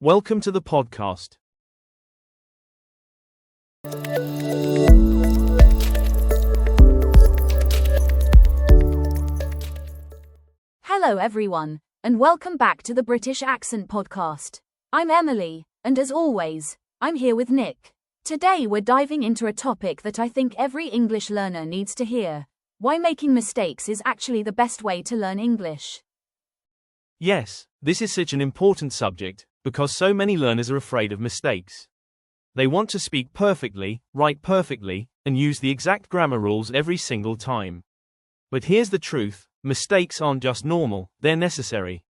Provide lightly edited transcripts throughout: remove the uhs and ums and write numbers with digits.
Welcome to the podcast. Hello everyone, and welcome back to the British Accent Podcast. I'm Emily, and as always, I'm here with Nick. Today we're diving into a topic that I think every English learner needs to hear: why making mistakes is actually the best way to learn English. Yes, this is such an important subject, because so many learners are afraid of mistakes. They want to speak perfectly, write perfectly, and use the exact grammar rules every single time. But here's the truth: mistakes aren't just normal, they're necessary.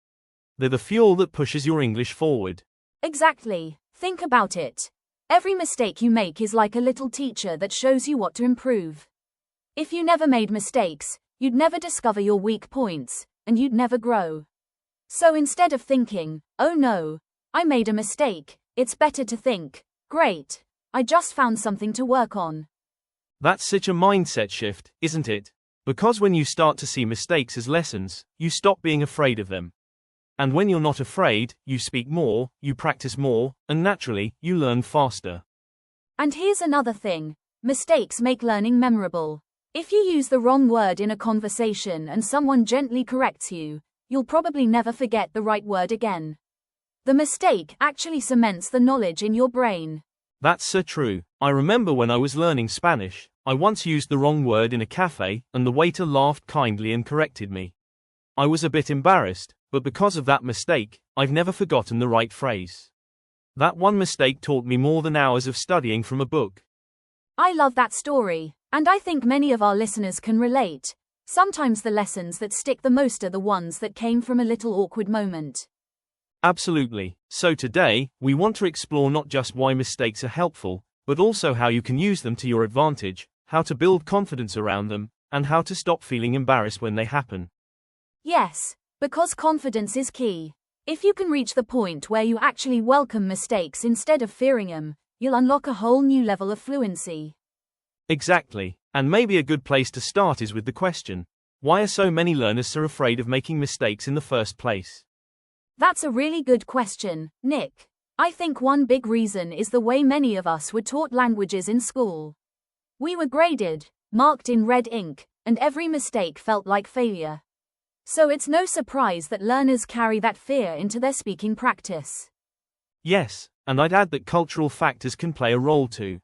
They're the fuel that pushes your English forward. Exactly. Think about it. Every mistake you make is like a little teacher that shows you what to improve. If you never made mistakes, you'd never discover your weak points, and you'd never grow. So instead of thinking, "Oh no, I made a mistake," it's better to think, "Great, I just found something to work on." That's such a mindset shift, isn't it? Because when you start to see mistakes as lessons, you stop being afraid of them. And when you're not afraid, you speak more, you practice more, and naturally, you learn faster. And here's another thing: mistakes make learning memorable. If you use the wrong word in a conversation and someone gently corrects you, you'll probably never forget the right word again. The mistake actually cements the knowledge in your brain. That's so true. I remember when I was learning Spanish, I once used the wrong word in a cafe, and the waiter laughed kindly and corrected me. I was a bit embarrassed, but because of that mistake, I've never forgotten the right phrase. That one mistake taught me more than hours of studying from a book. I love that story, and I think many of our listeners can relate. Sometimes the lessons that stick the most are the ones that came from a little awkward moment. Absolutely. So today, we want to explore not just why mistakes are helpful, but also how you can use them to your advantage, how to build confidence around them, and how to stop feeling embarrassed when they happen. Yes, because confidence is key. If you can reach the point where you actually welcome mistakes instead of fearing them, you'll unlock a whole new level of fluency. Exactly. And maybe a good place to start is with the question: why are so many learners so afraid of making mistakes in the first place? That's a really good question, Nick. I think one big reason is the way many of us were taught languages in school. We were graded, marked in red ink, and every mistake felt like failure. So it's no surprise that learners carry that fear into their speaking practice. Yes, and I'd add that cultural factors can play a role too.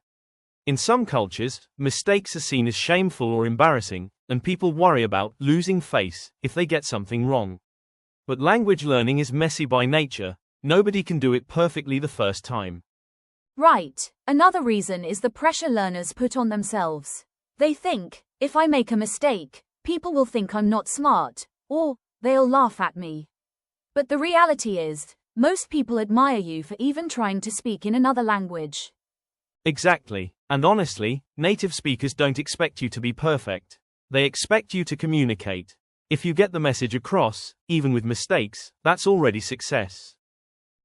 In some cultures, mistakes are seen as shameful or embarrassing, and people worry about losing face if they get something wrong. But language learning is messy by nature. Nobody can do it perfectly the first time. Right. Another reason is the pressure learners put on themselves. They think, if I make a mistake, people will think I'm not smart, or they'll laugh at me. But the reality is, most people admire you for even trying to speak in another language. Exactly. And honestly, native speakers don't expect you to be perfect. They expect you to communicate. If you get the message across, even with mistakes, that's already success.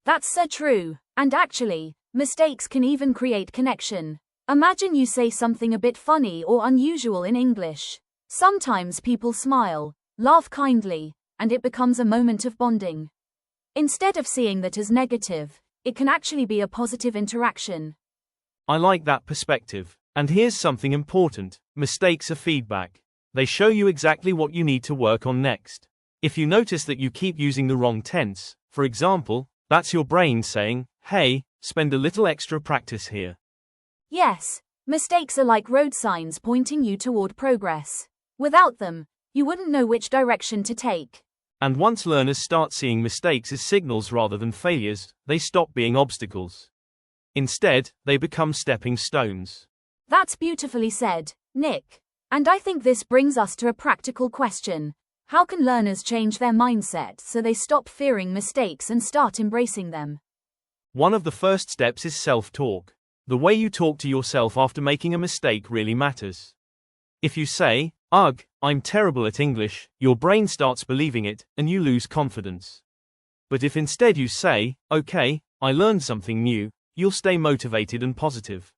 That's so true. And actually, mistakes can even create connection. Imagine you say something a bit funny or unusual in English. Sometimes people smile, laugh kindly, and it becomes a moment of bonding. Instead of seeing that as negative, it can actually be a positive interaction. I like that perspective. And here's something important: mistakes are feedback. They show you exactly what you need to work on next. If you notice that you keep using the wrong tense, for example, that's your brain saying, "Hey, spend a little extra practice here." Yes, mistakes are like road signs pointing you toward progress. Without them, you wouldn't know which direction to take. And once learners start seeing mistakes as signals rather than failures, they stop being obstacles. Instead, they become stepping stones. That's beautifully said, Nick. And I think this brings us to a practical question. How can learners change their mindset so they stop fearing mistakes and start embracing them? One of the first steps is self-talk. The way you talk to yourself after making a mistake really matters. If you say, "Ugh, I'm terrible at English," your brain starts believing it, and you lose confidence. But if instead you say, "Okay, I learned something new," you'll stay motivated and positive.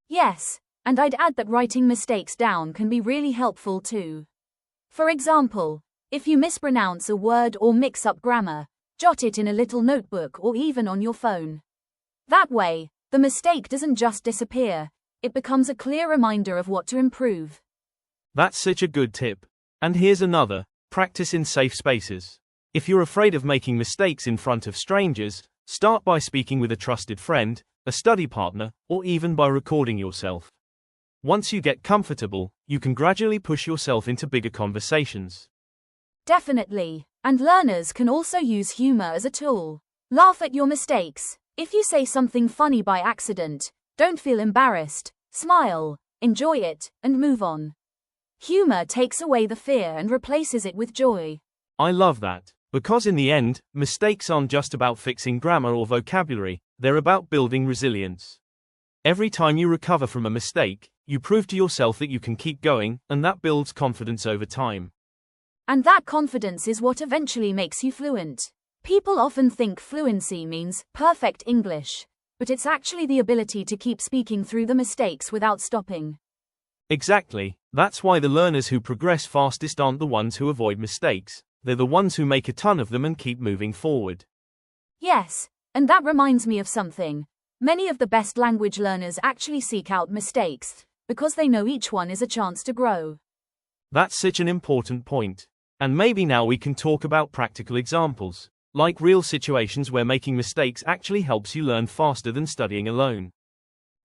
Yes, and I'd add that writing mistakes down can be really helpful too. For example, if you mispronounce a word or mix up grammar, Jot it in a little notebook or even on your phone. That way, the mistake doesn't just disappear, it becomes a clear reminder of what to improve. That's such a good tip. And here's another: practice in safe spaces. If you're afraid of making mistakes in front of strangers, start by speaking with a trusted friend, a study partner, or even by recording yourself. Once you get comfortable, you can gradually push yourself into bigger conversations. Definitely. And learners can also use humor as a tool. Laugh at your mistakes. If you say something funny by accident, don't feel embarrassed, smile, enjoy it, and move on. Humor takes away the fear and replaces it with joy. I love that, because in the end, mistakes aren't just about fixing grammar or vocabulary, they're about building resilience. Every time you recover from a mistake, you prove to yourself that you can keep going, and that builds confidence over time. And that confidence is what eventually makes you fluent. People often think fluency means perfect English, but it's actually the ability to keep speaking through the mistakes without stopping. Exactly, that's why the learners who progress fastest aren't the ones who avoid mistakes, they're the ones who make a ton of them and keep moving forward. Yes, and that reminds me of something. Many of the best language learners actually seek out mistakes, because they know each one is a chance to grow. That's such an important point. And maybe now we can talk about practical examples, like real situations where making mistakes actually helps you learn faster than studying alone.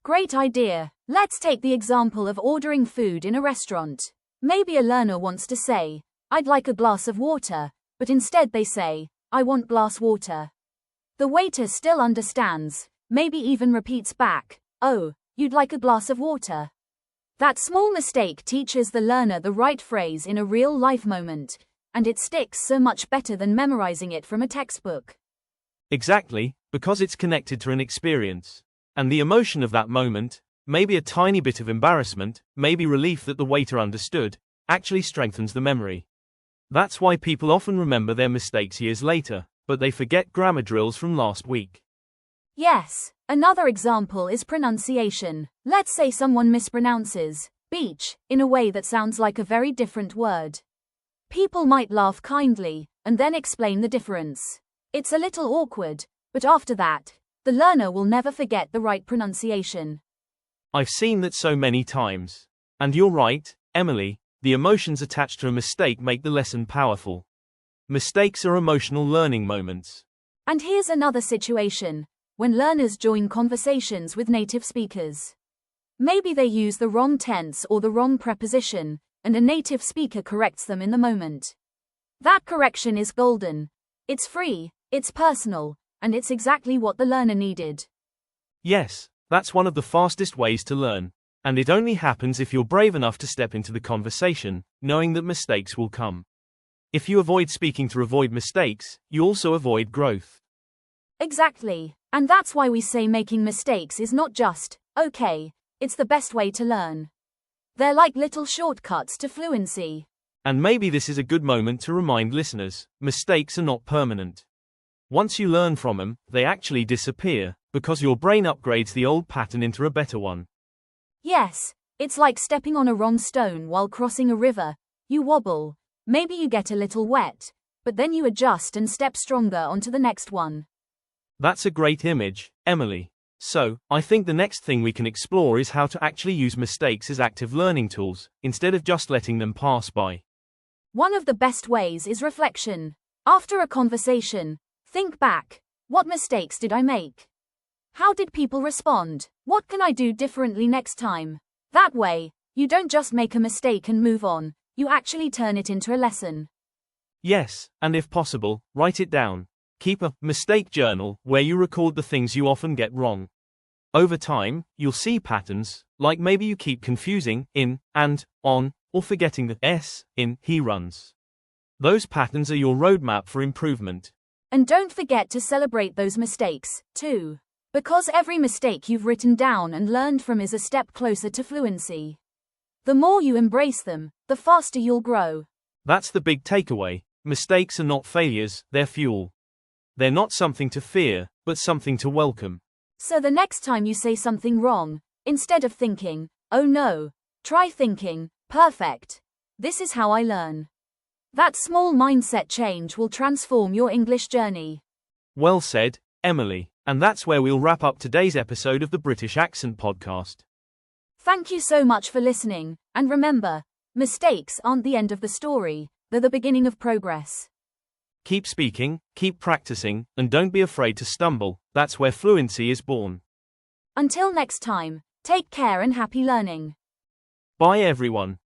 Great idea. Let's take the example of ordering food in a restaurant. Maybe a learner wants to say, "I'd like a glass of water," but instead they say, "I want glass water." The waiter still understands, maybe even repeats back, "Oh, you'd like a glass of water." That small mistake teaches the learner the right phrase in a real-life moment, and it sticks so much better than memorizing it from a textbook. Exactly, because it's connected to an experience. And the emotion of that moment, maybe a tiny bit of embarrassment, maybe relief that the waiter understood, actually strengthens the memory. That's why people often remember their mistakes years later, but they forget grammar drills from last week. Yes, another example is pronunciation. Let's say someone mispronounces beach in a way that sounds like a very different word. People might laugh kindly and then explain the difference. It's a little awkward, but after that, the learner will never forget the right pronunciation. I've seen that so many times. And you're right, Emily, the emotions attached to a mistake make the lesson powerful. Mistakes are emotional learning moments. And here's another situation, when learners join conversations with native speakers. Maybe they use the wrong tense or the wrong preposition, and a native speaker corrects them in the moment. That correction is golden. It's free, it's personal, and it's exactly what the learner needed. Yes, that's one of the fastest ways to learn. And it only happens if you're brave enough to step into the conversation, knowing that mistakes will come. If you avoid speaking to avoid mistakes, you also avoid growth. Exactly. And that's why we say making mistakes is not just okay, it's the best way to learn. They're like little shortcuts to fluency. And maybe this is a good moment to remind listeners, mistakes are not permanent. Once you learn from them, they actually disappear, because your brain upgrades the old pattern into a better one. Yes, it's like stepping on a wrong stone while crossing a river. You wobble, maybe you get a little wet, but then you adjust and step stronger onto the next one. That's a great image, Emily. So, I think the next thing we can explore is how to actually use mistakes as active learning tools, instead of just letting them pass by. One of the best ways is reflection. After a conversation, think back. What mistakes did I make? How did people respond? What can I do differently next time? That way, you don't just make a mistake and move on, you actually turn it into a lesson. Yes, and if possible, write it down. Keep a mistake journal where you record the things you often get wrong. Over time, you'll see patterns, like maybe you keep confusing in and on, or forgetting the S in he runs. Those patterns are your roadmap for improvement. And don't forget to celebrate those mistakes, too. Because every mistake you've written down and learned from is a step closer to fluency. The more you embrace them, the faster you'll grow. That's the big takeaway. Mistakes are not failures, they're fuel. They're not something to fear, but something to welcome. So the next time you say something wrong, instead of thinking, "Oh no," try thinking, "Perfect. This is how I learn." That small mindset change will transform your English journey. Well said, Emily. And that's where we'll wrap up today's episode of the British Accent Podcast. Thank you so much for listening, and remember, mistakes aren't the end of the story, they're the beginning of progress. Keep speaking, keep practicing, and don't be afraid to stumble. That's where fluency is born. Until next time, take care and happy learning. Bye everyone.